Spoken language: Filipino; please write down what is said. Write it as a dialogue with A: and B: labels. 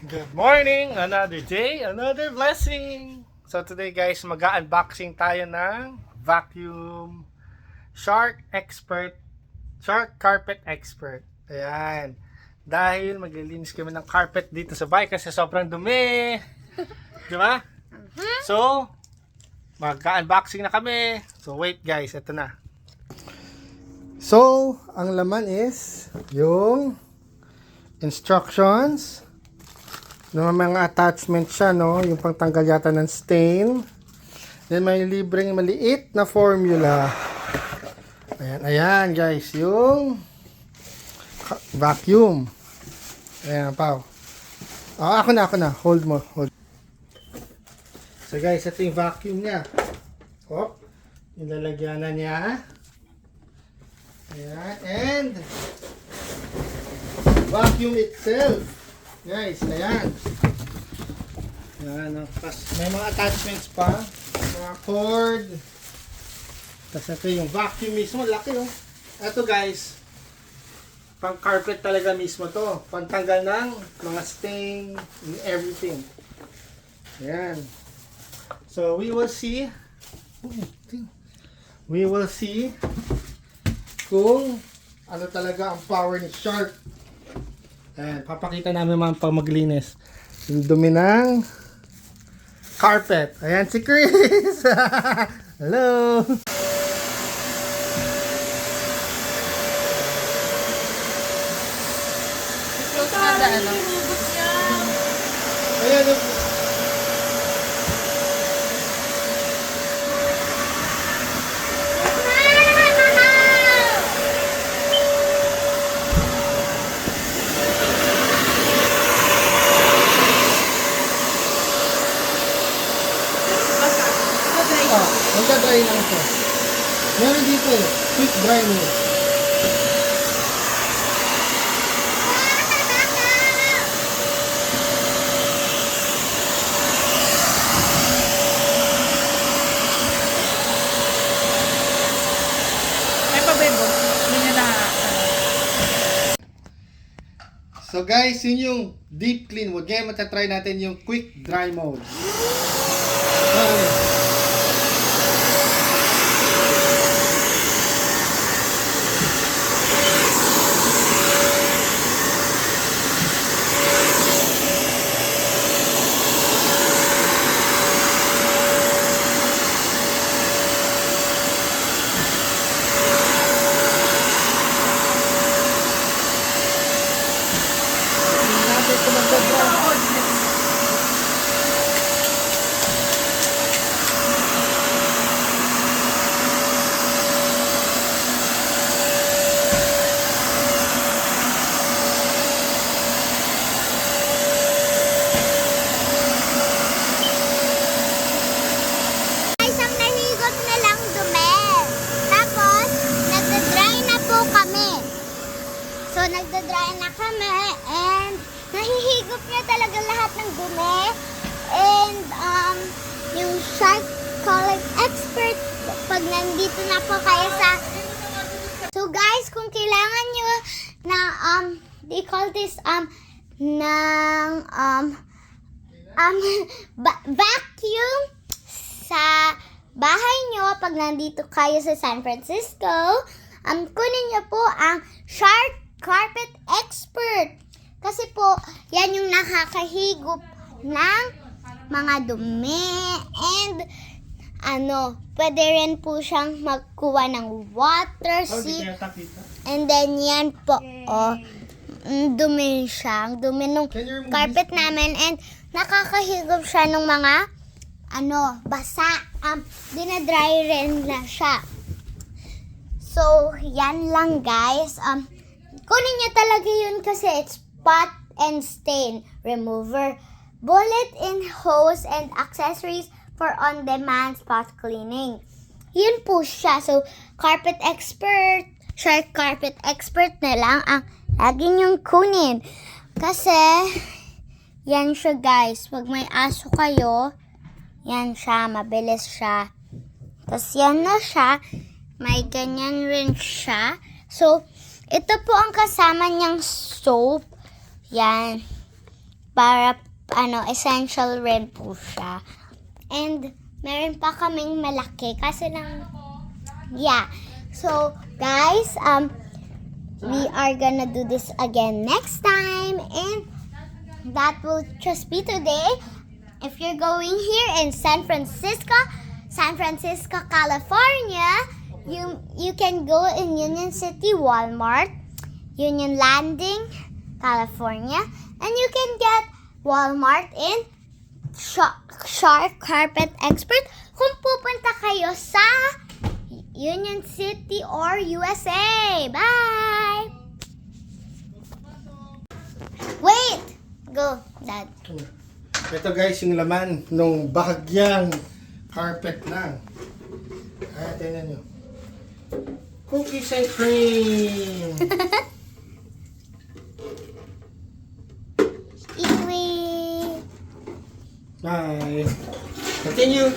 A: Good morning! Another day, another blessing! So today guys, mag-unboxing tayo ng vacuum Shark Carpet Expert. Ayan. Dahil maglilinis kami ng carpet dito sa bahay kasi sobrang dumi. Di ba? So, mag-unboxing na kami. So wait guys, ito na. So, ang laman is yung instructions. May mga attachment siya, no? Yung pangtanggal yata ng stain. Then may libreng maliit na formula. Ayan guys, yung vacuum. Ayan, Pao. Ako na. Hold mo. So guys, ito yung vacuum niya. Yung lalagyanan niya. Ayan, and vacuum itself. Guys, ayan. Ayan, may mga attachments pa. Mga cord. Tapos ito yung vacuum mismo. Laki, oh. Ito guys, pang carpet talaga mismo to. Pantanggal ng mga stain and everything. Ayan. So, we will see kung ano talaga ang power ni Shark. Ayan, papakita namin mga pag maglinis. Yung dumi ng carpet. Ayan si Chris! Hello! Ayan, magdadry lang ito. Meron dito eh, quick dry mode.
B: May pabebo. Hindi niya na...
A: So guys, yun yung deep clean mode. Ngayon matatry natin yung quick dry mode.
C: So, nagda-dry na kami and nahihigop niya talaga lahat ng dumi. And, yung Shark Carpet Expert, pag nandito na po kayo sa... So, guys, kung kailangan nyo na, they call this, vacuum sa bahay nyo pag nandito kayo sa San Francisco, kunin nyo po ang Shark Carpet Expert. Kasi po, yan yung nakakahigop ng mga dumi. And, pwede rin po siyang magkuha ng water. And then, yan po, dumi siya. Ang dumi ng carpet namin. And, nakakahigop siya ng mga, basa. Dinadry rin na siya. So, yan lang guys. Kunin niya talaga yun kasi it's spot and stain remover, bullet-in hose, and accessories for on-demand spot cleaning. Yun po siya. So, Carpet Expert, Shark Carpet Expert na lang ang lagi niyong kunin. Kasi, yan siya guys. Pag may aso kayo, yan siya, mabilis siya. Tapos yan na siya. May ganyan rin siya. So, ito po ang kasama niyang soap. Yan. para essential rin po siya. And meron pa kaming malaki kasi lang, yeah. So guys, we are gonna do this again next time, and that will just be today. If you're going here in San Francisco, California, you can go in Union City Walmart, Union Landing, California, and you can get Walmart in Shark Carpet Expert kung pupunta kayo sa Union City or USA. Bye! Wait! Go, Dad.
A: Ito guys, yung laman nung bahagyang carpet lang. Tingnan nyo. Cookies and cream.
C: Iwi!
A: Bye. Continue.